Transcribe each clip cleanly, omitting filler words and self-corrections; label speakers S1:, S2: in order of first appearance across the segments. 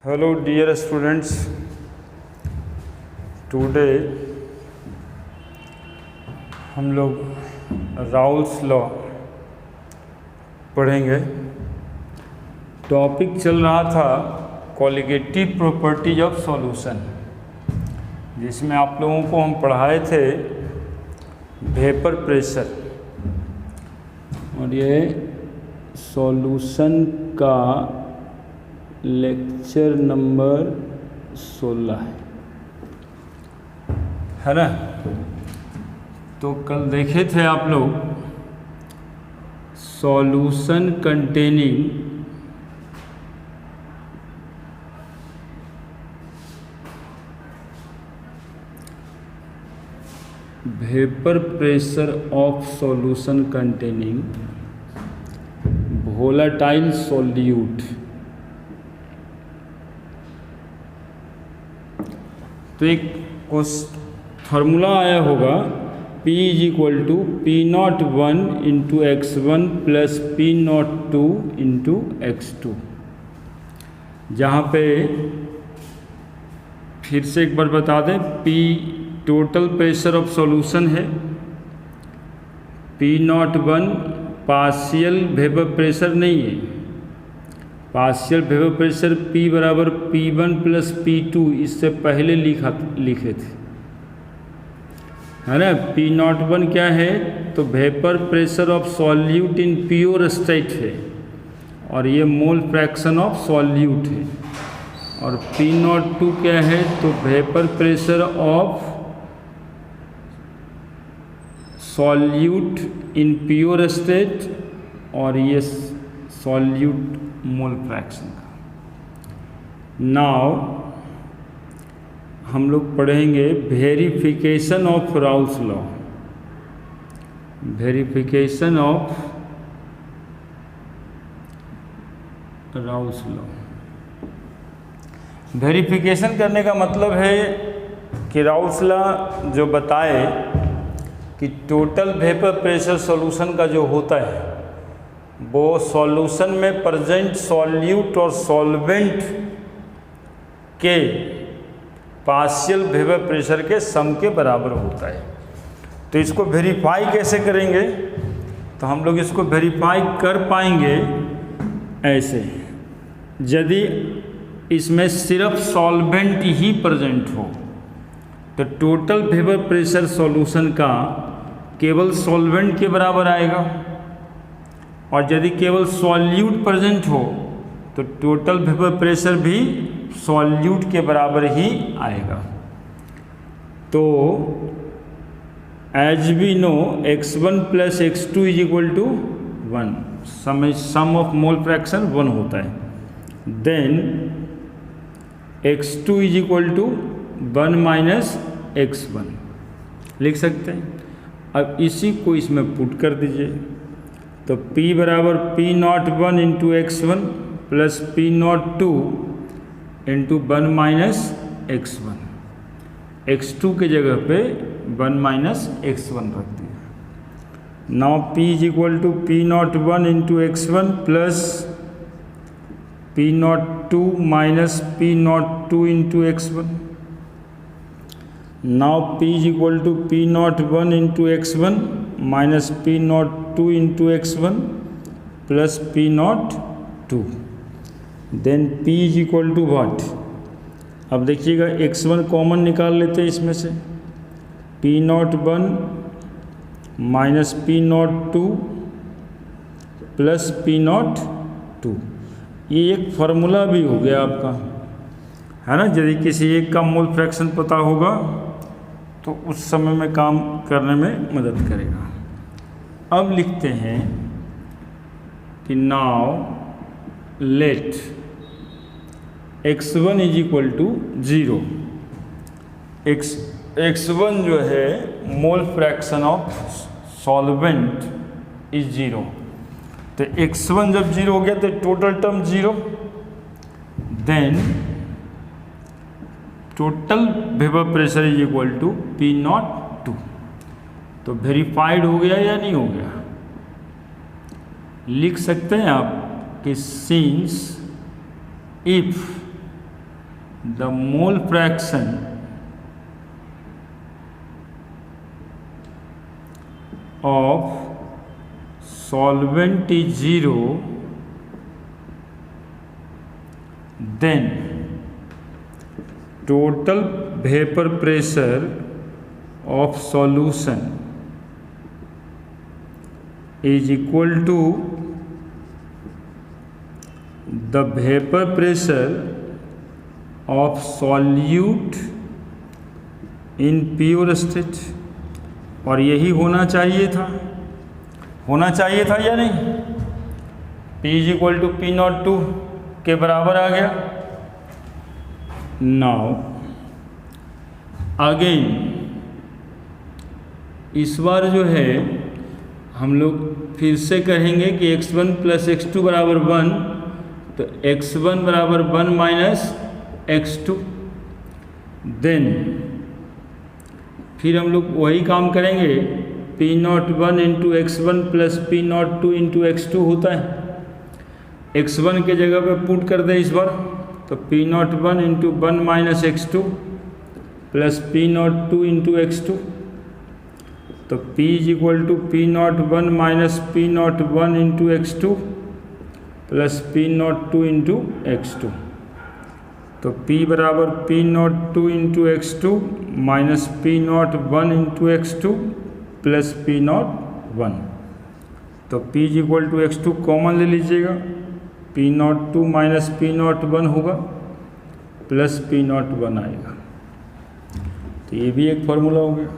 S1: Hello dear students, today हम लोग Raoult's law पढ़ेंगे। टॉपिक चल रहा था कॉलिगेटिव प्रॉपर्टीज ऑफ सॉल्यूशन, जिसमें आप लोगों को हम पढ़ाए थे वेपर प्रेशर, और ये सॉल्यूशन का लेक्चर नंबर 16 है ना। तो कल देखे थे आप लोग solution containing vapour pressure of solution containing volatile solute. तो एक कुछ फार्मूला आया होगा, P = P01 × x1 + P02 × x2, जहाँ पे फिर से एक बार बता दें, P total pressure of solution है, P01 पार्शियल वेपर प्रेशर नहीं है। Partial vapour pressure P = P1 + P2 इससे पहले लिखे थे, है ना। P01 क्या है, तो vapour pressure of solute in pure state है, और ये मोल फ्रैक्शन ऑफ सॉल्यूट है। और P02 क्या है, तो vapour pressure of solute in pure state, और ये सॉल्यूट मोल फ्रैक्शन का। नाउ हम लोग पढ़ेंगे verification of Raoult's law. Verification of Raoult's law, verification करने का मतलब है कि राउल्स लॉ जो बताए कि टोटल वेपर प्रेशर सॉल्यूशन का जो होता है वो सॉल्यूशन में प्रेजेंट सॉल्यूट और सॉल्वेंट के पार्शियल वेपर प्रेशर के सम के बराबर होता है। तो इसको वेरीफाई कैसे करेंगे, तो हम लोग इसको वेरीफाई कर पाएंगे ऐसे, यदि इसमें सिर्फ सॉल्वेंट ही प्रेजेंट हो तो टोटल वेपर प्रेशर सॉल्यूशन का केवल सॉल्वेंट के बराबर आएगा, और यदि केवल सॉल्यूट प्रेजेंट हो तो टोटल वेपर प्रेशर भी सॉल्यूट के बराबर ही आएगा। तो as we know x1 + x2 = 1, sum of mole fraction 1 होता है। देन x2 = 1 - x1 लिख सकते हैं। अब इसी को इसमें पुट कर दीजिए, तो P = P01 × x1 + P02 × 1 - x1। x2 के जगह पे 1 - x1 रख दिया। Now P = P01 × x1 + P02 - P02 × x1। Now P = P01 × x1 - P02 × x1 + P02। Then P = what? अब देखिएगा x1 कॉमन निकाल लेते हैं इसमें से, P01 - P02 + P02। ये एक फार्मूला भी हो गया आपका, है ना। यदि किसी एक का मोल फ्रैक्शन पता होगा तो उस समय में काम करने में मदद करेगा। अब लिखते हैं कि नाउ लेट x1 = 0। x1 जो है mole fraction of solvent is 0। तो x1 जब 0 हो गया तो total term 0। Then total vapour pressure = P02। तो वेरीफाइड हो गया या नहीं हो गया, लिख सकते हैं आप कि since if the mole fraction of solvent is 0, then total vapor pressure of solution is equal to the vapor pressure of solute in pure state। और यही होना चाहिए था या नहीं? P is equal to P02 के बराबर आ गया। नाउ अगेन इस बार जो है हम लोग फिर से कहेंगे कि x1 प्लस x2 बराबर 1, तो x1 बराबर 1 माइनस x2। देन फिर हम लोग वही काम करेंगे, P01 into x1 plus P02 into x2 होता है। x1 के जगह पे पुट कर दें इस बार, तो P01 into 1 minus x2 plus P02 into x2, तो P is equal to P01 minus P01 into x2 plus P02 into x2। तो P बराबर P02 into x2 minus P01 into x2 plus P01। तो P is equal to x2 common ले लीजिएगा, P02 minus P01 होगा plus P01 आएगा। तो ये भी एक फार्मूला हो गया।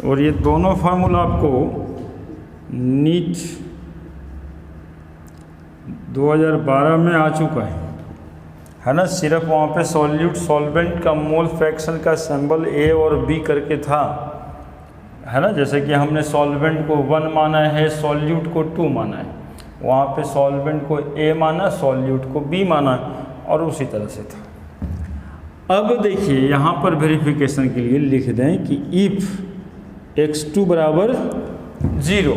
S1: और ये दोनों फार्मूला आपको नीट 2012 में आ चुका है ना। सिर्फ वहाँ पे सॉल्यूट सॉल्वेंट का मोल फ्रैक्शन का सिंबल A और B करके था, है ना। जैसे कि हमने सॉल्वेंट को 1 माना है, सॉल्यूट को 2 माना है, वहाँ पे सॉल्वेंट को A माना, सॉल्यूट को B माना, और उसी तरह से था। अब देखिए यहाँ पर वेरिफिकेशन के लिए लिख दें कि इफ़ x2 बराबर 0,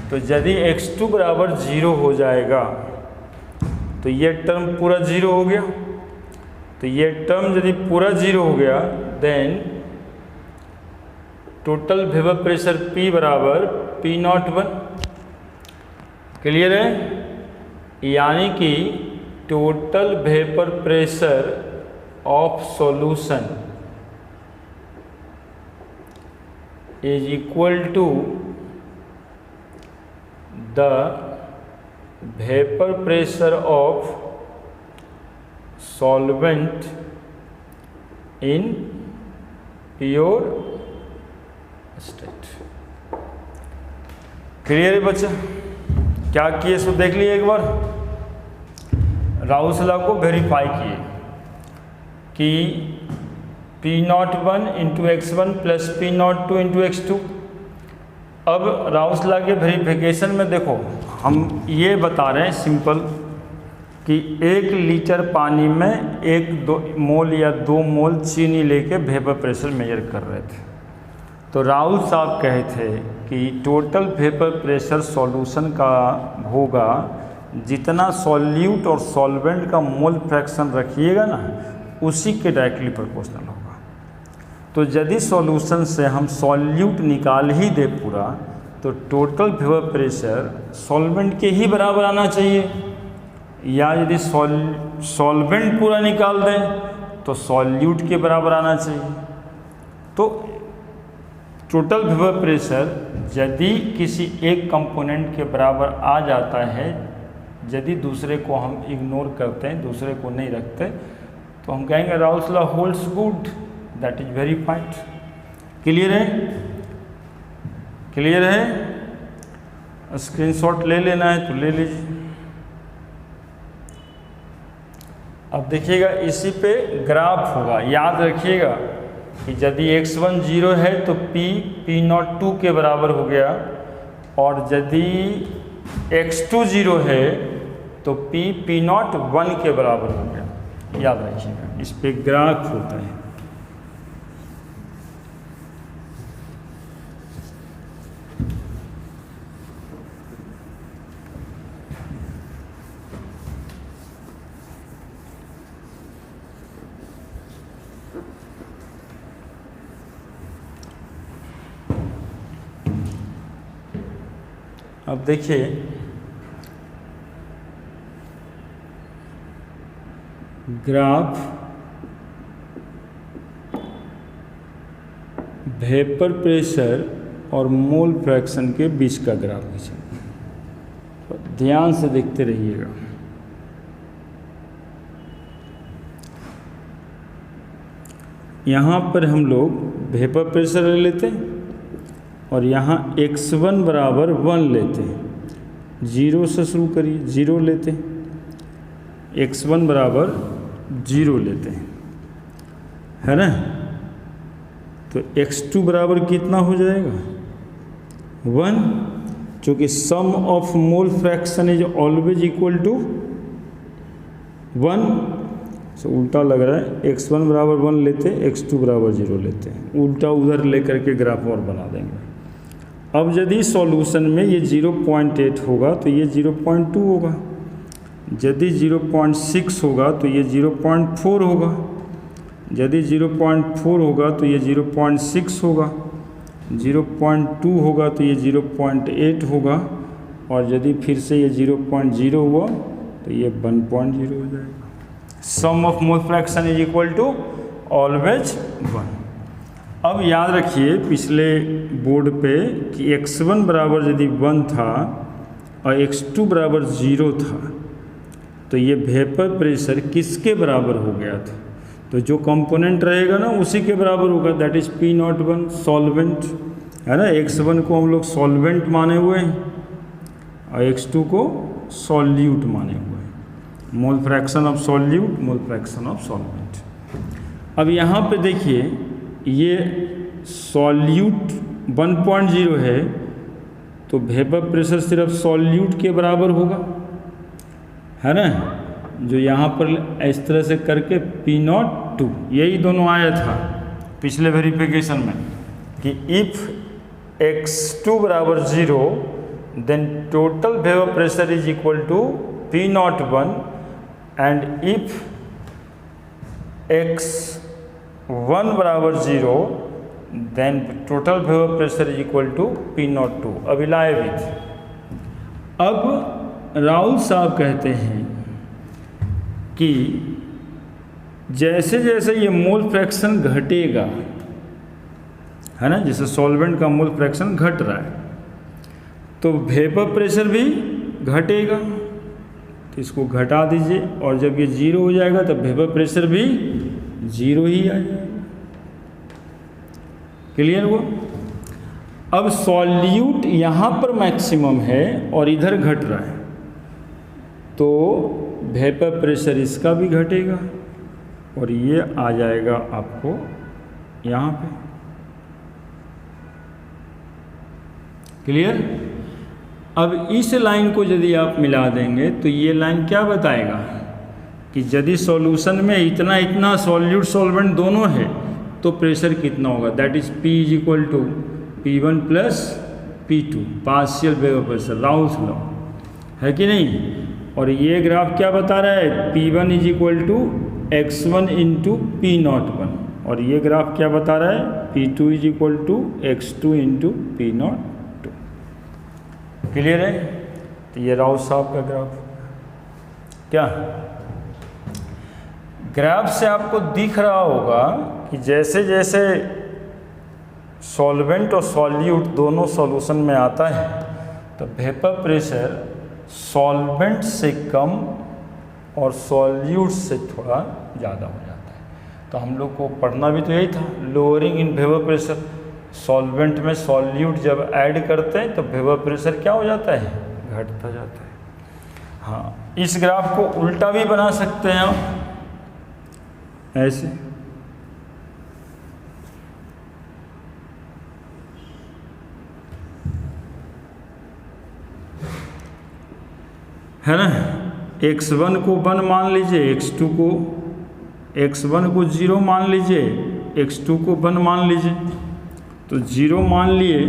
S1: तो यदि x2 बराबर 0 हो जाएगा तो ये टर्म पूरा 0 हो गया। तो ये टर्म यदि पूरा 0 हो गया, then total vapour pressure P बराबर P01। क्लियर है? यानी कि total vapour pressure of solution is equal to the vapor pressure of solvent in pure state। Clear है बच्चा? क्या किए सो देख लिए एक बार। राउस लॉ को वेरीफाई किए कि P01 into x1 plus P02 into x2। अब राउस लॉ के वेरिफिकेशन में देखो हम ये बता रहे हैं सिंपल कि 1 लीटर पानी में 1-2 मोल या 2 मोल चीनी लेके वेपर प्रेशर मेजर कर रहे थे। तो राहुल साहब कहे थे कि टोटल वेपर प्रेशर सॉल्यूशन का होगा जितना सॉल्यूट और सॉल्वेंट का मोल फ्रैक्शन रखिएगा ना, उसी के डायरेक्टली प्रोपोर्शनल होगा। तो यदि सॉल्यूशन से हम सॉल्यूट निकाल ही दे पूरा, तो टोटल वेपर प्रेशर सॉल्वेंट के ही बराबर आना चाहिए, या यदि सॉल्वेंट पूरा निकाल दें तो सॉल्यूट के बराबर आना चाहिए। तो टोटल वेपर प्रेशर यदि किसी एक कंपोनेंट के बराबर आ जाता है, यदि दूसरे को हम इग्नोर करते हैं, दूसरे को नहीं रखते, तो हम कहेंगे Raoult's law holds good, that is verified. Clear है? क्लियर है? स्क्रीनशॉट ले लेना है तो ले लीजिए। अब देखिएगा इसी पे ग्राफ होगा, याद रखिएगा कि यदि x1 0 है तो P P02 के बराबर हो गया, और यदि x2 0 है तो P P01 के बराबर हो गया। याद रखिएगा, इस पे ग्राफ होता है। अब देखिए ग्राफ वेपर प्रेशर और मोल फ्रैक्शन के बीच का ग्राफ खींचा, तो ध्यान से देखते रहिएगा। यहाँ पर हम लोग वेपर प्रेशर ले लेते हैं और यहाँ x1 बराबर 1 लेते हैं, 0 से शुरू करिए, 0 लेते हैं, x1 बराबर 0 लेते हैं, है ना। तो x2 बराबर कितना हो जाएगा 1, क्योंकि sum of mole fraction is always equal to 1। So उल्टा लग रहा है, x1 बराबर 1 लेते हैं, x2 बराबर 0 लेते हैं, उल्टा उधर लेकर के ग्राफ और बना देंगे। अब यदि सॉल्यूशन में ये 0.8 होगा तो ये 0.2 होगा, यदि 0.6 होगा तो ये 0.4 होगा, यदि 0.4 होगा तो ये 0.6 होगा, 0.2 होगा तो ये 0.8 होगा, और यदि फिर से ये 0.0 हुआ तो ये 1.0 हो जाएगा। Sum of mole fraction is equal to always 1। अब याद रखिए पिछले बोर्ड पे कि x1 बराबर यदि 1 था और x2 बराबर 0 था तो ये वेपर प्रेशर किसके बराबर हो गया था, तो जो कंपोनेंट रहेगा ना उसी के बराबर होगा, दैट इज P01 सॉल्वेंट, है ना। x1 को हम लोग सॉल्वेंट माने हुए हैं और x2 को सॉल्यूट माने हुए हैं, मोल fraction of solute, mole fraction of solvent. अब यहाँ पे देखिए ये सॉल्यूट 1.0 है तो वेपर प्रेशर सिर्फ सॉल्यूट के बराबर होगा, है ना। जो यहाँ पर इस तरह से करके P02, यही दोनों आया था पिछले वेरिफिकेशन में कि इफ़ x2 बराबर 0 then total vapour pressure is equal to P01 and if x1 बराबर 0 then total vapour pressure is equal to P02। अब इलाय विथ, अब राहुल साहब कहते हैं कि जैसे जैसे ये मोल फ्रैक्शन घटेगा, है ना, जैसे सॉल्वेंट का मोल फ्रैक्शन घट रहा है तो वेपर प्रेशर भी घटेगा, तो इसको घटा दीजिए और जब ये 0 हो जाएगा तब वेपर प्रेशर भी 0 ही आ जाएगा। क्लियर हुआ। अब सॉल्यूट यहाँ पर मैक्सिमम है और इधर घट रहा है तो वेपर प्रेशर इसका भी घटेगा और ये आ जाएगा आपको यहाँ पे। क्लियर। अब इस लाइन को यदि आप मिला देंगे तो ये लाइन क्या बताएगा कि यदि सॉल्यूशन में इतना इतना सॉल्यूट सॉल्वेंट दोनों है तो प्रेशर कितना होगा, that is P is equal to P1 plus P2, partial vapour pressure, Raoult's law, है कि नहीं। और ये ग्राफ क्या बता रहा है, P1 is equal to x1 into P01, और ये ग्राफ क्या बता रहा है, P2 is equal to x2 into P02। Clear है। तो ये राउल साहब का ग्राफ, क्या ग्राफ से आपको दिख रहा होगा कि जैसे जैसे सॉल्वेंट और सॉल्यूट दोनों सॉल्यूशन में आता है तो वेपर प्रेशर सॉल्वेंट से कम और सॉल्यूट से थोड़ा ज़्यादा हो जाता है। तो हम लोग को पढ़ना भी तो यही था, lowering in vapour pressure. Solvent में सॉल्यूट जब ऐड करते हैं तो वेपर प्रेशर क्या हो जाता है, घटता जाता है। हाँ, इस ग्राफ को उल्टा भी बना सकते हैं आप, ऐसे है ना। x1 को 1 मान लीजिए, x1 को 0 मान लीजिए, x2 को 1 मान लीजिए। तो 0 मान लिए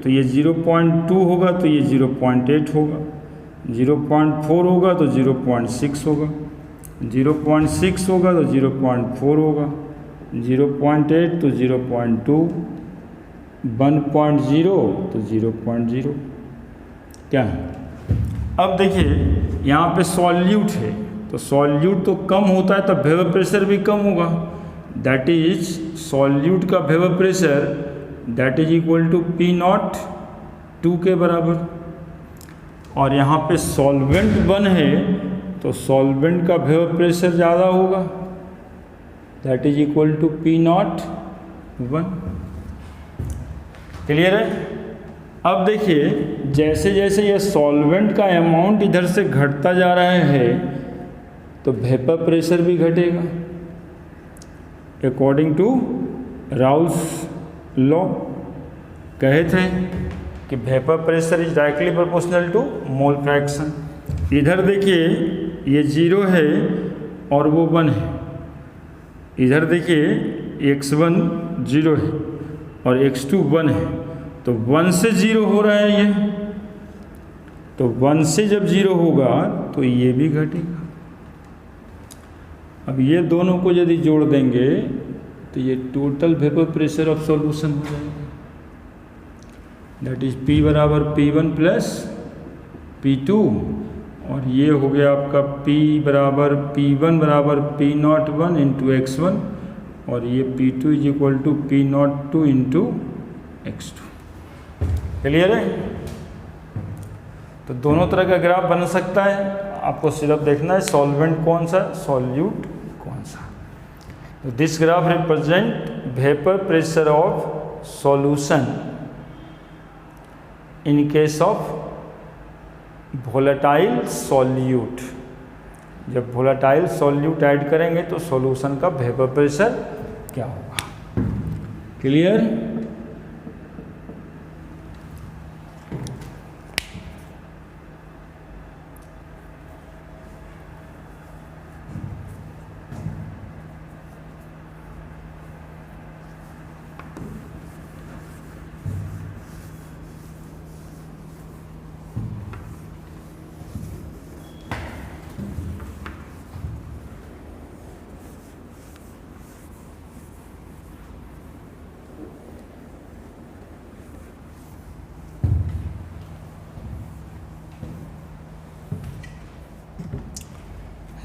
S1: तो ये 0.2 होगा तो ये 0.8 होगा, 0.4 होगा तो 0.6 होगा, 0.6 होगा तो 0.4 होगा, 0.8 तो 0.2, 1.0 तो 0.0, क्या है। अब देखिए यहाँ पे सॉल्यूट है, तो सॉल्यूट तो कम होता है तब वेपर प्रेशर भी कम होगा। दैट इज सॉल्यूट का vapour pressure that is equal to P naught 2 के बराबर। और यहाँ पे सॉल्वेंट 1 है तो सॉल्वेंट का वेपर प्रेशर ज़्यादा होगा, that is equal to P naught 1। Clear है। अब देखिए जैसे जैसे ये सॉल्वेंट का अमाउंट इधर से घटता जा रहा है तो वेपर प्रेशर भी घटेगा अकॉर्डिंग टू राउल्स लॉ। कहे थे कि vapour pressure is directly proportional to mole fraction. इधर देखिए ये 0 है और वो 1 है, इधर देखिए x1 0 है और x2 1 है, तो 1 से 0 हो रहा है ये, तो 1 से जब 0 होगा तो ये भी घटेगा। अब ये दोनों को यदि जोड़ देंगे तो ये total vapour pressure of solution हो जाएगा, दैट इज P बराबर P1 प्लस P2, और ये हो गया आपका P बराबर P1 बराबर P नॉट 1 इंटू x1, और ये P2 is equal to P naught 2 into x2। Clear है। तो दोनों तरह का ग्राफ बन सकता है, आपको सिर्फ देखना है सॉल्वेंट कौन सा, सॉल्यूट कौन सा। तो this graph represent vapour pressure of solution in case of volatile solute. जब वोलेटाइल सॉल्यूट ऐड करेंगे तो सॉल्यूशन का वेपर प्रेशर क्या होगा। क्लियर।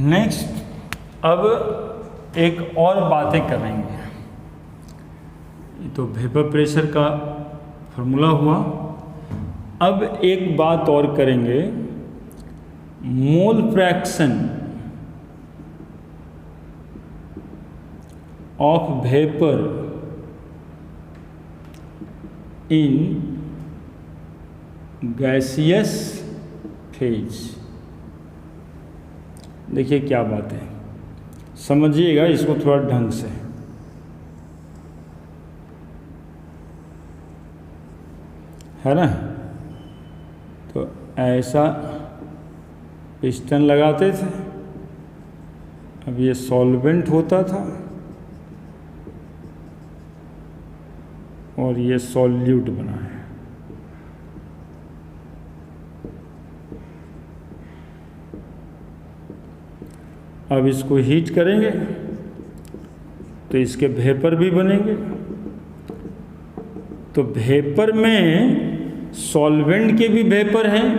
S1: नेक्स्ट अब एक और बातें करेंगे। तो वेपर प्रेशर का फॉर्मूला हुआ। अब एक बात और करेंगे, मोल fraction of vapour in gaseous phase. देखिए क्या बात है, समझिएगा इसको थोड़ा ढंग से। है ना। तो ऐसा पिस्टन लगाते थे, अब ये सॉल्वेंट होता था और ये सॉल्यूट बना है। अब इसको हीट करेंगे तो इसके वेपर भी बनेंगे। तो वेपर में सॉल्वेंट के भी वेपर हैं,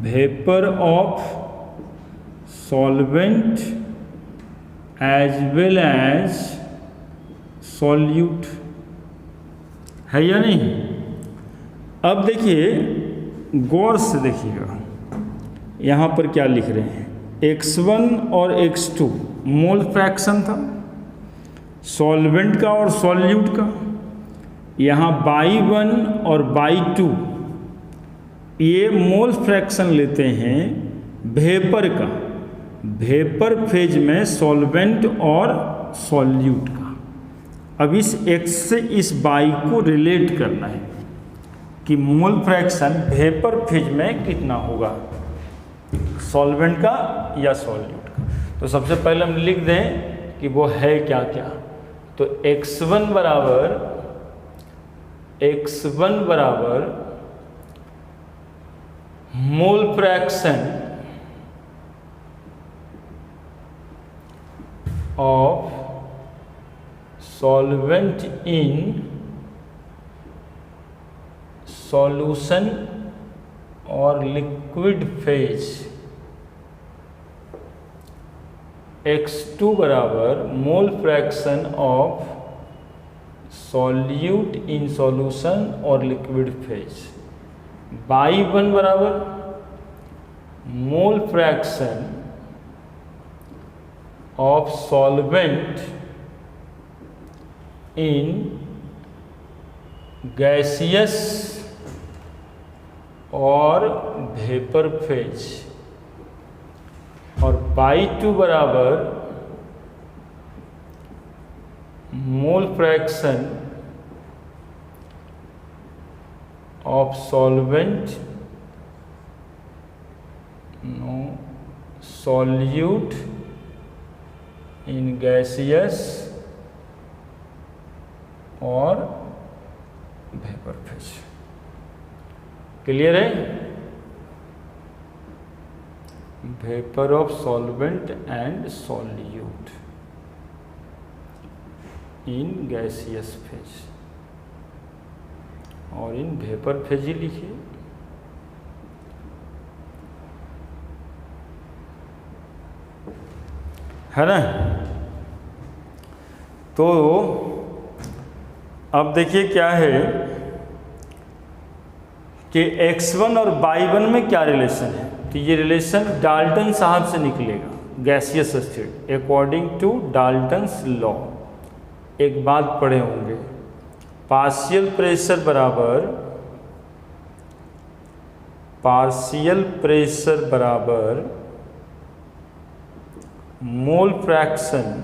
S1: vapour of solvent as well as solute, है या नहीं। अब देखिए गौर से देखिएगा, यहाँ पर क्या लिख रहे हैं, x1 और x2 मोल फ्रैक्शन था सॉल्वेंट का और सॉल्यूट का। यहाँ बाई 1 और बाई 2 ये मोल फ्रैक्शन लेते हैं वेपर का, वेपर फेज में सॉल्वेंट और सॉल्यूट का। अब इस x से इस बाई को रिलेट करना है कि मोल फ्रैक्शन वेपर फेज में कितना होगा, सॉल्वेंट का या सॉल्यूट का। तो सबसे पहले हम लिख दें कि वो है क्या क्या। तो x1 बराबर mole fraction of solvent in solution और लिक्विड फेज x2 बराबर mole fraction of solute in solution और लिक्विड फेज, y1 बराबर mole fraction of solvent in gaseous और वेपर फेज, और y2 बराबर mole fraction of solvent solute in gaseous और vapour phase. Clear है? Vapour of solvent and solute in gaseous phase, और इन vapour phase ही लिखिए। है ना? तो अब देखिए क्या है कि x1 और y1 में क्या रिलेशन है। तो ये रिलेशन डाल्टन साहब से निकलेगा, gaseous state according to Dalton's law. एक बात पढ़े होंगे, पार्शियल प्रेशर बराबर mole fraction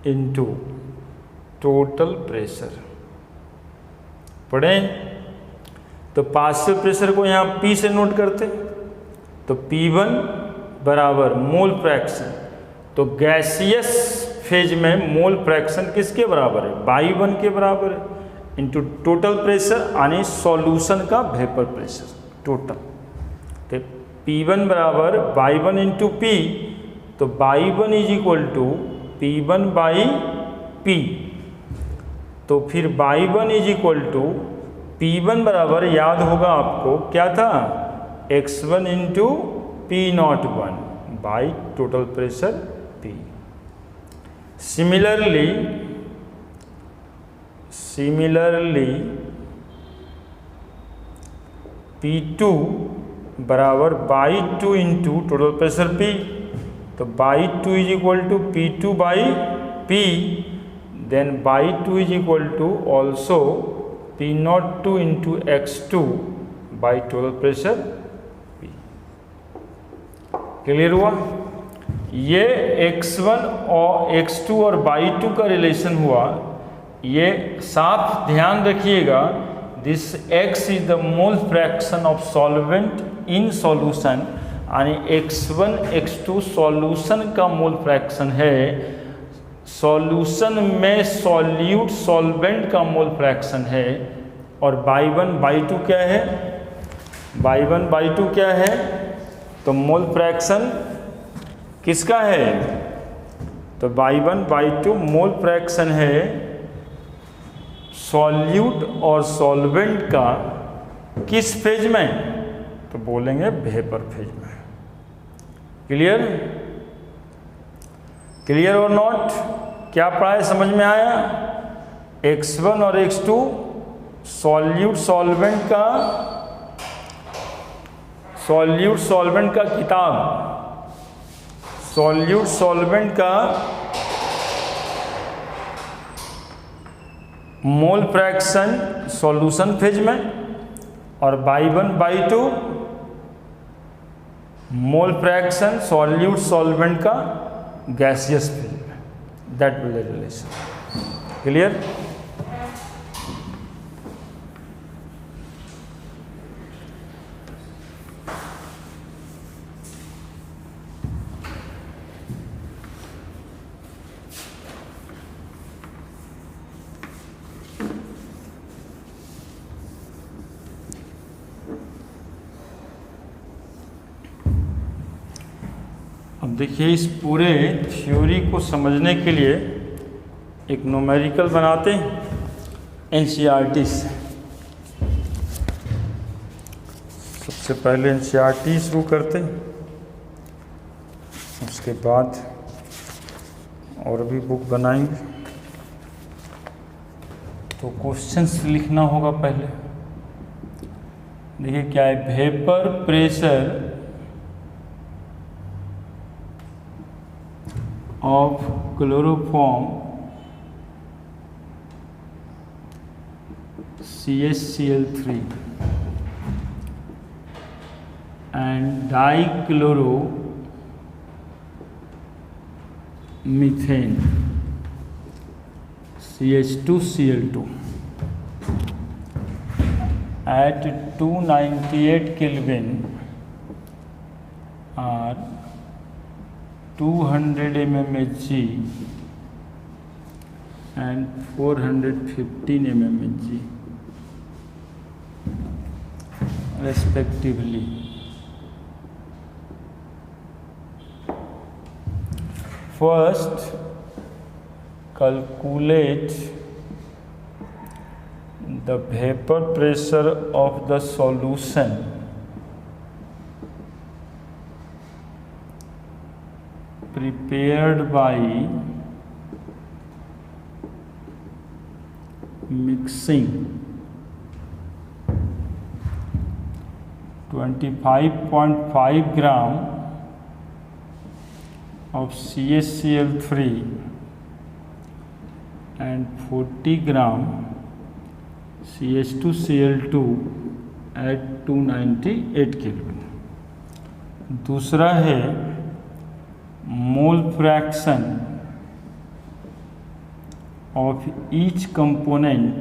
S1: into total pressure. पढ़ें तो पार्शियल प्रेशर को यहाँ P से नोट करते, तो P1 बराबर मोल फ्रैक्शन, तो गैसियस फेज में मोल फ्रैक्शन किसके बराबर है? y1 के बराबर है, इंटू टोटल प्रेशर यानी सॉल्यूशन का वेपर प्रेशर टोटल। तो P1 बराबर y1 इंटू P, तो y1 is equal to P1 by P। तो फिर y1 is equal to P1 बराबर, याद होगा आपको क्या था, x1 into P01 by total pressure P। Similarly P2 बराबर y 2 into total pressure P, तो y 2 is equal to P2 by P, then y 2 is equal to also P02 into x2 by total pressure P। Clear हुआ? ये x1 और x2 और y2 का relation हुआ। ये साफ ध्यान रखिएगा, this x is the mole fraction of solvent in solution, यानी x1 x2 सॉल्यूशन का मोल फ्रैक्शन है, सॉल्यूशन में सॉल्यूट सॉल्वेंट का मोल फ्रैक्शन है, और y1 y2 क्या है? y1 y2 क्या है? तो मोल फ्रैक्शन किसका है? तो y1 y2 मोल फ्रैक्शन है सॉल्यूट और सॉल्वेंट का, किस फेज में? तो बोलेंगे वेपर फेज में। क्लियर? क्लियर और नॉट? क्या पढ़ा है, समझ में आया? x1 और x2 सॉल्यूट सॉल्वेंट का किताब, सॉल्यूट सॉल्वेंट का मोल फ्रैक्शन सॉल्यूशन फेज में, और y1 y2 mole fraction solute solvent का गैसियस फेज में। That will the relation. Clear? अब देखिए, इस पूरे थ्योरी को समझने के लिए एक न्यूमेरिकल बनाते हैं एनसीईआरटी से। सबसे पहले एनसीईआरटी शुरू करते हैं, उसके बाद और भी बुक बनाएंगे। तो क्वेश्चंस लिखना होगा पहले। देखिए क्या है, vapour pressure of chloroform CaCl3 and dichloromethane CH2Cl2 at 298 Kelvin or 200 mmHg and 415 mmHg respectively. First, calculate the vapor pressure of the solution prepared by mixing 25.5 gram of CaCl3 and 40 gram CH2Cl2 at 298 Kelvin. दूसरा है mole fraction of each component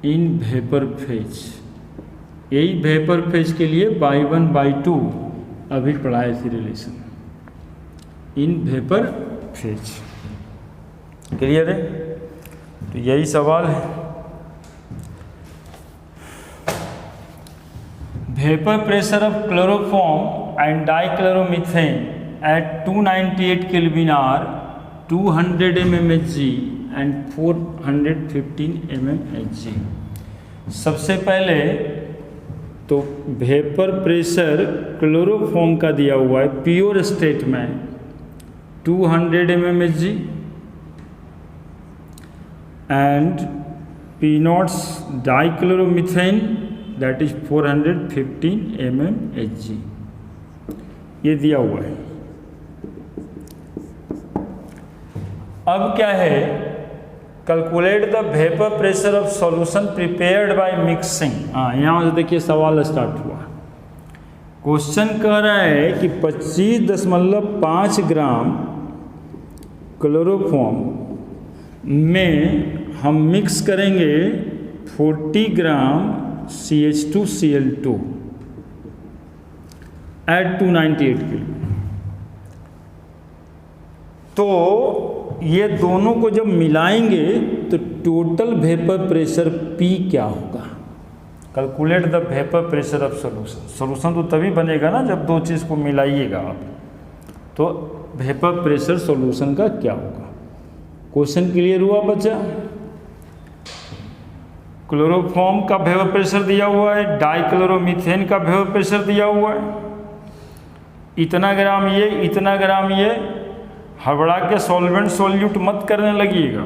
S1: in vapour phase. यही vapour phase के लिए y 1 y 2 अभी पढ़ाए थे relation in vapour phase. Clear है? तो यही सवाल है। Vapour pressure of chloroform and dichloromethane at 298 kelvin are 200 mmHg and 415 mmHg। सबसे पहले तो वेपर प्रेशर क्लोरोफॉर्म का दिया हुआ है प्योर स्टेट में 200 mmHg and P naughts dichloromethane that is 415 mmHg, ये दिया हुआ है। अब क्या है, calculate the vapour pressure of solution prepared by mixing. हाँ, यहाँ से देखिए सवाल स्टार्ट हुआ। क्वेश्चन कह रहा है कि 25.5 ग्राम क्लोरोफॉर्म में हम मिक्स करेंगे 40 ग्राम CH2Cl2 एट 298 केल्विन। तो ये दोनों को जब मिलाएंगे तो टोटल वेपर प्रेशर P क्या होगा? Calculate the vapour pressure of solution. Solution तो तभी बनेगा ना जब दो चीज़ को मिलाइएगा आप। तो वेपर प्रेशर सॉल्यूशन का क्या होगा? क्वेश्चन क्लियर हुआ बच्चा? क्लोरोफॉर्म का वेपर प्रेशर दिया हुआ है, डाइक्लोरोमीथेन का वेपर प्रेशर दिया हुआ है, इतना ग्राम ये, इतना ग्राम ये। हड़बड़ा के सॉल्वेंट सॉल्यूट मत करने लगिएगा।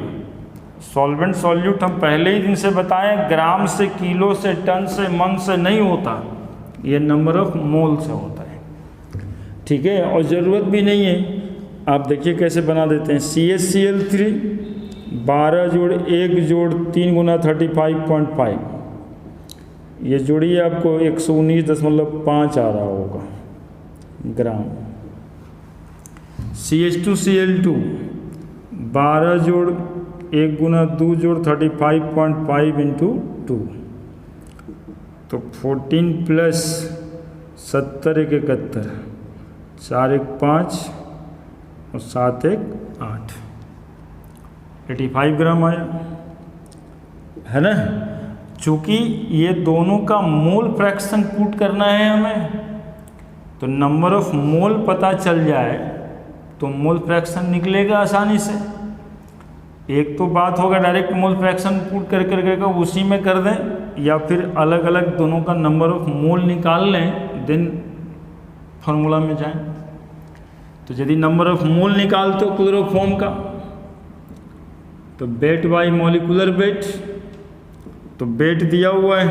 S1: सॉल्वेंट सॉल्यूट हम पहले ही दिन से बताएं, ग्राम से, किलो से, टन से, मन से नहीं होता, ये नंबर ऑफ मोल से होता है। ठीक है, और ज़रूरत भी नहीं है। आप देखिए कैसे बना देते हैं। CaCl3 12 जोड़ 1 जोड़ 3 गुना 35.5, ये जोड़िए आपको 119.5 आ रहा होगा ग्राम। CH2Cl2 12 जोड़ 1 गुना 2 जोड़ 35.5 इंटू 2, तो 14 प्लस 70 1 71, 4 1 5 और 7 1 8, 85 ग्राम आया, है ना। चूँकि ये दोनों का मोल फ्रैक्शन पुट करना है हमें, तो नंबर ऑफ मोल पता चल जाए तो मोल फ्रैक्शन निकलेगा आसानी से। एक तो बात होगा डायरेक्ट मोल फ्रैक्शन पुट कर उसी में कर दें, या फिर अलग अलग दोनों का नंबर ऑफ मोल निकाल लें देन फार्मूला में जाएं। तो यदि नंबर ऑफ मोल निकालते हो क्लोरोफॉर्म का, तो वेट बाय मॉलिक्यूलर वेट, तो वेट दिया हुआ है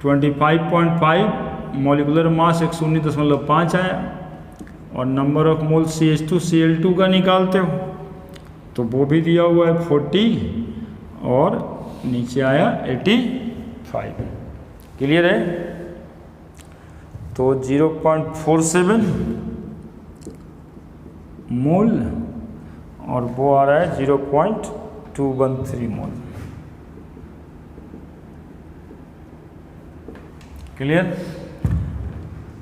S1: 25.5, मॉलिक्यूलर मास 119.5 आया, और नंबर ऑफ मोल CH2Cl2 का निकालते हो तो वो भी दिया हुआ है 40 और नीचे आया 85। क्लियर है? तो 0.47 मोल और वो आ रहा है 0.213 मोल। क्लियर?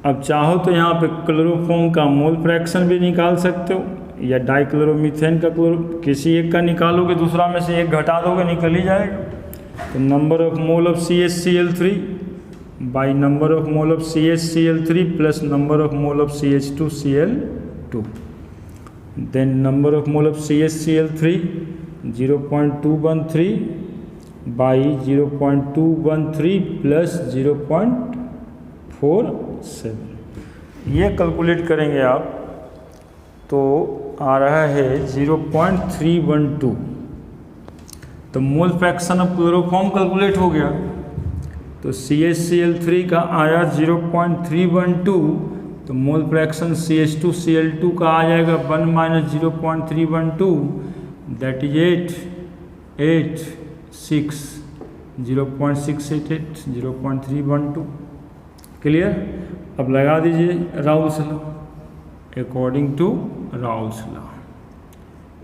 S1: अब चाहो तो यहाँ पे क्लोरोफॉर्म का मोल फ्रैक्शन भी निकाल सकते हो, या डाइक्लोरोमीथेन का किसी एक का निकालोगे, दूसरा में से एक घटा दोगे, निकल ही जाएगा। तो number of mole of CHCl3 by number of mole of CHCl3 plus number of mole of CH2Cl2, then number of mole of CHCl3 0.213 by 0.213 plus 0.47, ये कैलकुलेट करेंगे आप तो आ रहा है 0.312। तो मोल फ्रैक्शन ऑफ क्लोरोफॉर्म कैलकुलेट हो गया, तो CHCl3 का आया 0.312, तो मोल फ्रैक्शन CH2Cl2 का आ जाएगा 1 माइनस 0.312, दैट इज 0.688 0.312। क्लियर? अब लगा दीजिए Raoult's law. According to Raoult's law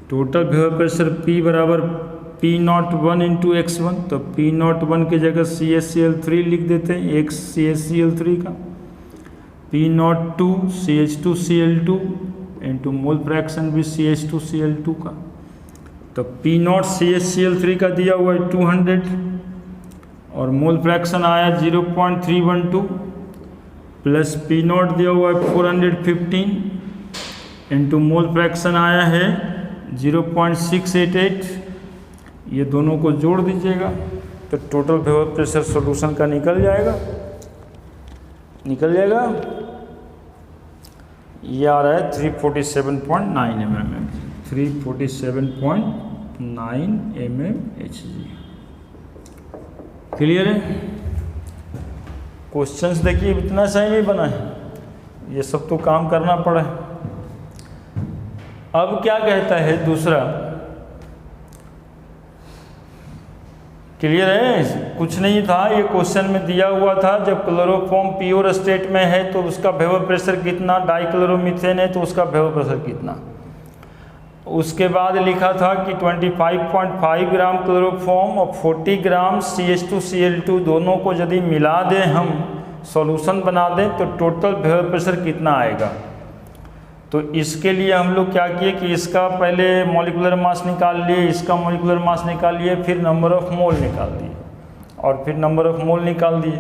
S1: total vapour pressure P बराबर P01 इंटू x1, तो P01 की जगह CHCl3 लिख देते हैं, एक CHCl3 का, P02 CH2Cl2 into mole fraction भी CH2Cl2 का, तो P0 CHCl3 का दिया हुआ है 200 और मोल फ्रैक्शन आया 0.312 प्लस P0 दिया हुआ है 415 इंटू मोल फ्रैक्शन आया है 0.688, ये दोनों को जोड़ दीजिएगा तो टोटल वेपर प्रेशर सॉल्यूशन का निकल जाएगा। ये आ रहा है 347.9 mm, 347.9 mmHg। क्लियर है? क्वेश्चंस देखिए इतना सही नहीं बना है, ये सब तो काम करना पड़ा है। अब क्या कहता है दूसरा, क्लियर है? कुछ नहीं था, ये क्वेश्चन में दिया हुआ था जब क्लोरोफॉर्म प्योर स्टेट में है तो उसका वेपर प्रेशर कितना, डाइक्लोरोमीथेन है तो उसका वेपर प्रेशर कितना। उसके बाद लिखा था कि 25.5 ग्राम क्लोरोफॉर्म और 40 ग्राम CH2Cl2 दोनों को यदि मिला दें, हम सॉल्यूशन बना दें तो टोटल वेपर प्रेशर कितना आएगा। तो इसके लिए हम लोग क्या किए कि इसका पहले मॉलिक्यूलर मास निकाल लिए, इसका मॉलिक्यूलर मास निकाल लिए, फिर नंबर ऑफ मोल निकाल दिए और फिर नंबर ऑफ मोल निकाल दिए।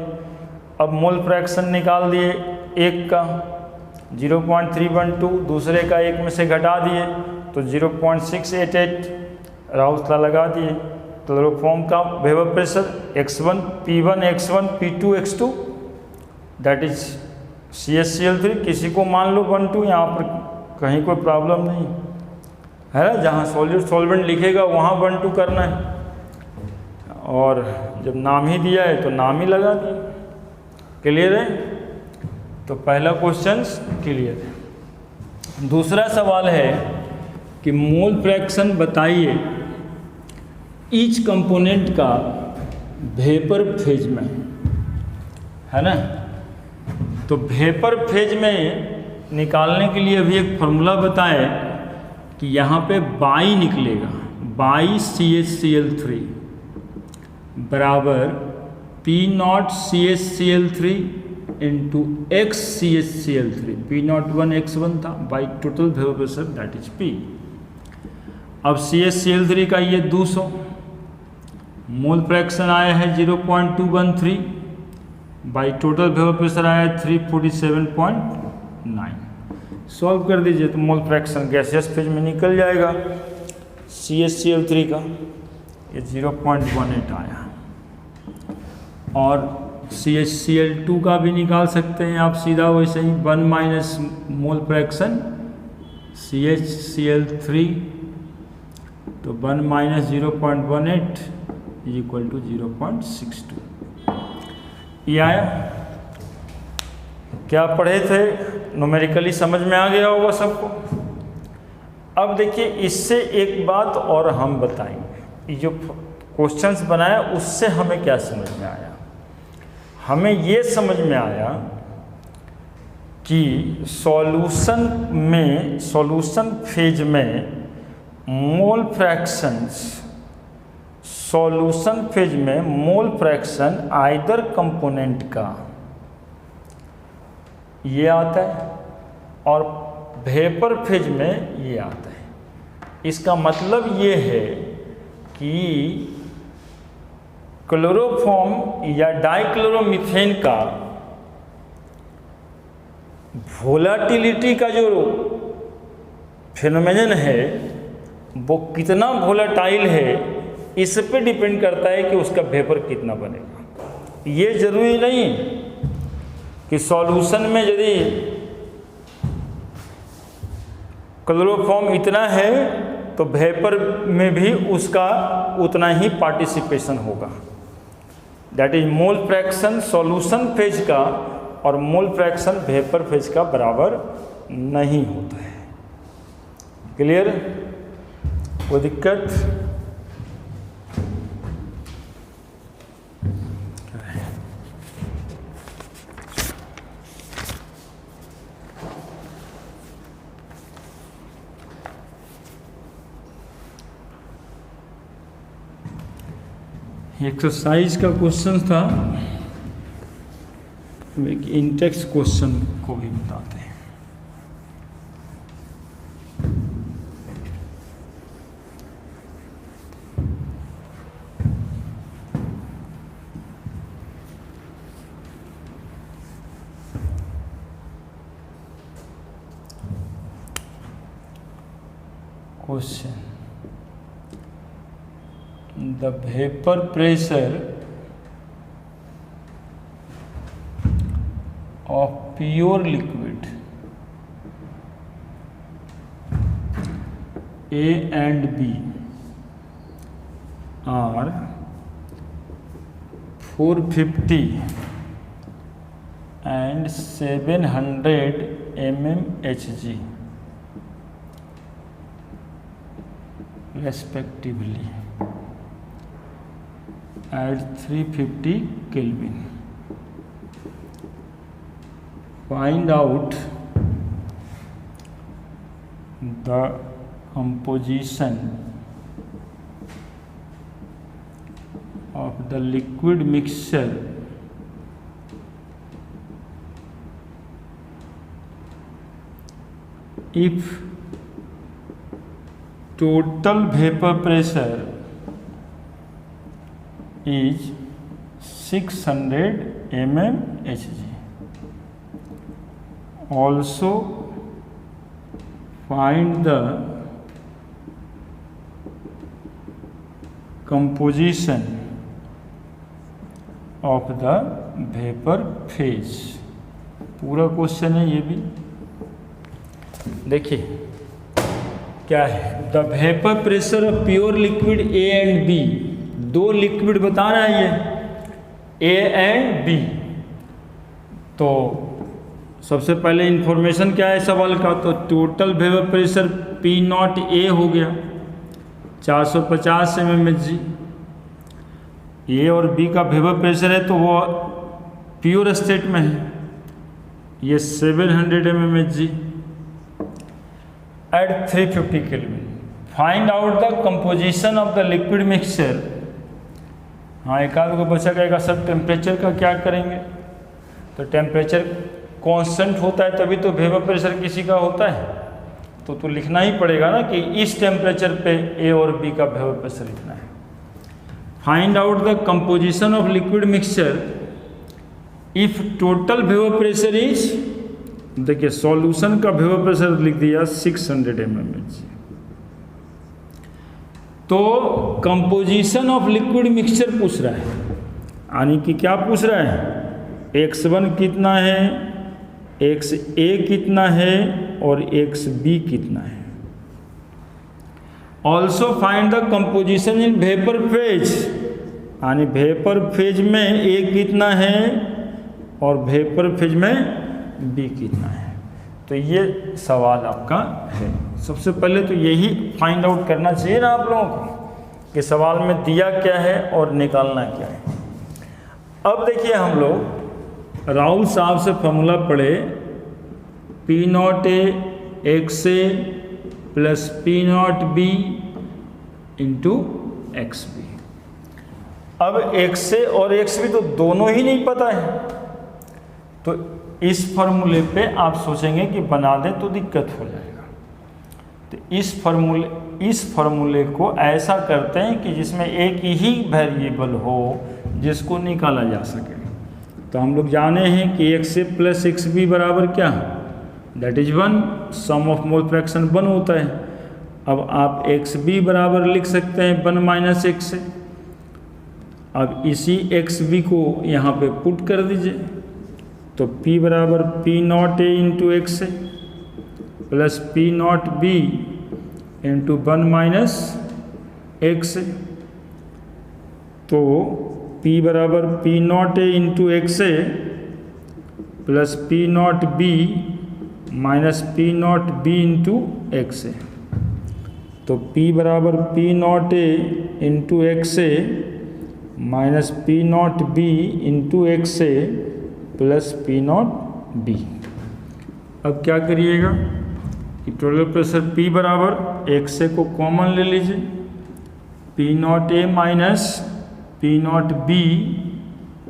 S1: अब मोल फ्रैक्शन निकाल दिए, एक का 0.312, दूसरे का एक में से घटा दिए तो 0.688 राउल्स लॉ लगा दिए। क्लोरोफॉर्म का vapour pressure x1 P1 x1 P2 x2 that is CHCl3, किसी को मान लो 1 2, यहाँ पर कहीं कोई प्रॉब्लम नहीं है ना, जहाँ सॉल्वेंट लिखेगा वहाँ 1 2 करना है, और जब नाम ही दिया है तो नाम ही लगा दिया। क्लियर है? तो पहला क्वेश्चन क्लियर है। दूसरा सवाल है कि मोल फ्रैक्शन बताइए ईच कंपोनेंट का वेपर फेज में, है ना। तो वेपर फेज में निकालने के लिए अभी एक फॉर्मूला बताएं कि यहाँ पे बाई निकलेगा, बाई CHCl3 बराबर P0 CHCl3 into x CHCl3, P01 x1 था by total vapour pressure that is P। अब CHCl3 का ये 200, मोल फ्रैक्शन आया है 0.213 बाई टोटल वेपर प्रेशर आया है 347.9। सॉल्व कर दीजिए तो मोल फ्रैक्शन गैसियस फेज में निकल जाएगा CaCl3 का, ये 0.18 आया। और CaCl2 का भी निकाल सकते हैं आप सीधा वैसे ही, 1 माइनस मोल फ्रैक्शन CaCl3, तो 1 माइनस 0.18 इज इक्वल टू 0.62। ये आया। क्या पढ़े थे, न्यूमेरिकली समझ में आ गया होगा सबको। अब देखिए इससे एक बात और हम बताएंगे, ये जो क्वेश्चंस बनाया उससे हमें क्या समझ में आया। हमें ये समझ में आया कि सॉल्यूशन फेज में मोल फ्रैक्शन आइदर कंपोनेंट का ये आता है और वेपर फेज में ये आता है। इसका मतलब ये है कि क्लोरोफॉर्म या डाइक्लोरोमीथेन का वोलाटिलिटी का जो फेनोमेनन है वो कितना वोलाटाइल है, इस पे डिपेंड करता है कि उसका वेपर कितना बनेगा। ये जरूरी नहीं कि सॉल्यूशन में यदि क्लोरोफॉर्म इतना है तो वेपर में भी उसका उतना ही पार्टिसिपेशन होगा। That is mole fraction solution phase का और मोल फ्रैक्शन वेपर फेज का बराबर नहीं होता है। क्लियर? कोई दिक्कत? 1 एक्सरसाइज का क्वेश्चन था, एक इंटेक्स क्वेश्चन को भी बताते हैं। Question: the vapor pressure of pure liquid A and B are 450 and 700 mmHg respectively at 350 Kelvin. Find out the composition of the liquid mixture if total vapor pressure is 600 mmHg. Also find the composition of the vapor phase. पूरा question है ये भी। देखिए क्या है, the vapour pressure of pure liquid A and B, दो liquid बता रहा है ये ए एंड बी। तो सबसे पहले इंफॉर्मेशन क्या है सवाल का, तो total vapour pressure P not a हो गया 450 mmHg। ए और बी का वेपर प्रेशर है तो वो प्योर स्टेट में है, ये 700 mmHg at 350 kelvin. Find out the composition of the liquid mixture. हाँ, एक आध को बच्चा कहेगा सर टेम्परेचर का क्या करेंगे, तो टेम्परेचर कांस्टेंट होता है तभी तो वेपर प्रेशर किसी का होता है, तो लिखना ही पड़ेगा ना कि इस टेम्परेचर पे ए और बी का वेपर प्रेशर लिखना है। Find out the composition of liquid mixture if total vapour pressure is, देखिए सॉल्यूशन का वेपर प्रेशर लिख दिया 600 mmHg। तो कंपोजिशन ऑफ लिक्विड मिक्सचर पूछ रहा है, यानी कि क्या पूछ रहा है, x1 कितना है, xa कितना है और xb कितना है। Also find the composition in vapour phase, यानी वेपर फेज में A कितना है और वेपर फेज में B कितना है। तो ये सवाल आपका है। सबसे पहले तो यही फाइंड आउट करना चाहिए ना आप लोगों को कि सवाल में दिया क्या है और निकालना क्या है। अब देखिए हम लोग राहुल साहब से फॉर्मूला पढ़े P0A XA plus P0B into XB। अब XA और XB तो दोनों ही नहीं पता है, तो इस फॉर्मूले पे आप सोचेंगे कि बना दें तो दिक्कत हो जाएगा। तो इस फॉर्मूले को ऐसा करते हैं कि जिसमें एक ही वेरिएबल हो जिसको निकाला जा सके। तो हम लोग जाने हैं कि XA प्लस XB बराबर क्या, that is 1, sum of mole fraction 1 होता है। अब आप XB बराबर लिख सकते हैं 1 माइनस XA। अब इसी XB को यहाँ पे पुट कर दीजिए, तो P बराबर P0A into XA plus P0B into 1 minus XA। तो P बराबर P0A into XA plus P0B minus P0B into XA। तो P बराबर P0A into XA minus P0B into XA plus P0B। अब क्या करिएगा कि टोटल प्रेशर P बराबर XA को कॉमन ले लीजिए, P0A minus P0B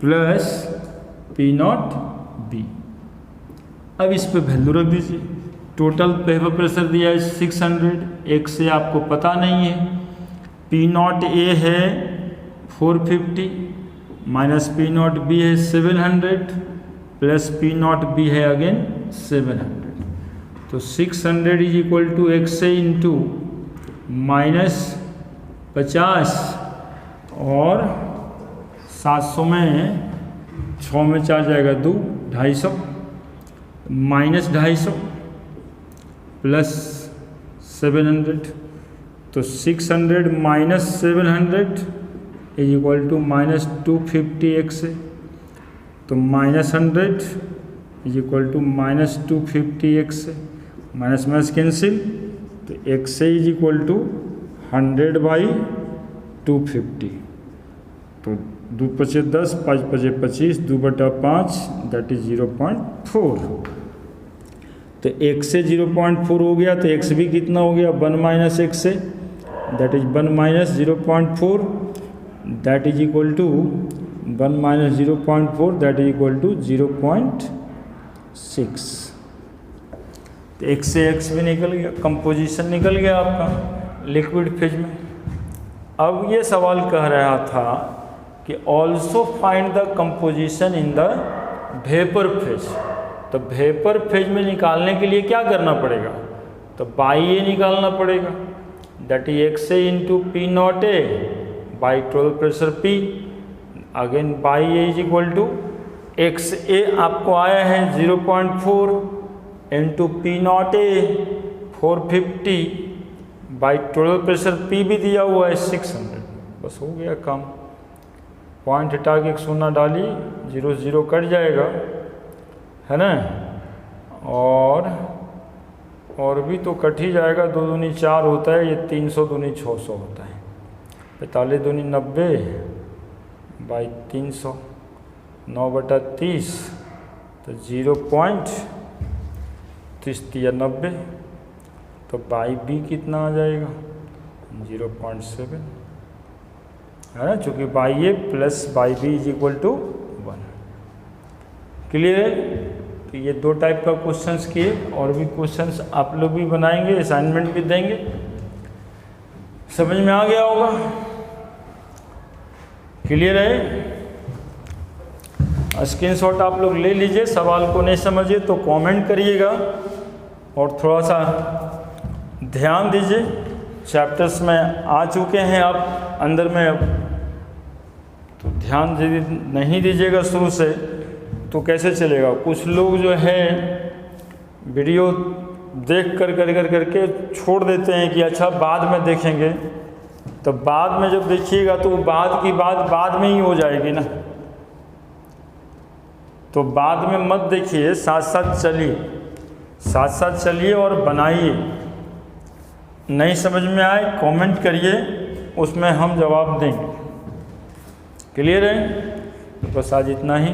S1: plus P0B। अब इस पे वैल्यू रख दीजिए। टोटल वेपर प्रेशर दिया है 600, XA आपको पता नहीं है, P0A है 450 माइनस P0B है 700 प्लस P0B है अगेन 700। तो 600 is equal to XA into minus 50 और 700 में 6 में 4 जाएगा 2, 250 माइनस 250 प्लस 700। तो 600 minus 700 is equal to minus 250 XA। तो minus 100 is equal to minus 250 XA, minus minus cancel, तो XA is equal to 100 by 250। तो 2 पचे 10, 5 पचे 25, 2/5 दैट इज 0.4। तो XA 0.4 हो गया, तो XB कितना हो गया 1 minus XA that is 1 minus 0.4 that is equal to 1 minus 0.4 that is equal to 0.6। तो XA XB निकल गया, कंपोजिशन निकल गया आपका लिक्विड फेज में। अब ये सवाल कह रहा था कि also find the composition in the vapour phase. तो वेपर फेज में निकालने के लिए क्या करना पड़ेगा, तो बाई ए निकालना पड़ेगा, that is XA into P0A by total pressure P, again y A is equal to XA आपको आया है 0.4 into P0A 450 by total pressure P भी दिया हुआ है 600। बस हो गया काम। पॉइंट हटा के 1 0 डाली, 0 0 कट जाएगा, है ना। और भी तो कट ही जाएगा, 2 दूनी 4 होता है, ये 300 दूनी 600 होता है, 45 दूनी 90 बाई 300, 9/30, तो 0.30 90, तो बाई B कितना आ जाएगा 0.7, है ना, चूँकि y A plus y B is equal to 1। Clear है। तो ये 2 टाइप का क्वेश्चंस किए, और भी क्वेश्चंस आप लोग भी बनाएंगे, असाइनमेंट भी देंगे। समझ में आ गया होगा, क्लियर है। स्क्रीनशॉट आप लोग ले लीजिए, सवाल को नहीं समझिए तो कमेंट करिएगा और थोड़ा सा ध्यान दीजिए। चैप्टर्स में आ चुके हैं आप अंदर में। अब तो ध्यान यदि नहीं दीजिएगा शुरू से तो कैसे चलेगा। कुछ लोग जो है वीडियो देख करके छोड़ देते हैं कि अच्छा बाद में देखेंगे, तो बाद में जब देखिएगा तो बाद की बात बाद में ही हो जाएगी ना। तो बाद में मत देखिए, साथ साथ चलिए और बनाइए। नहीं समझ में आए कमेंट करिए, उसमें हम जवाब देंगे। क्लियर है? बस आज इतना ही।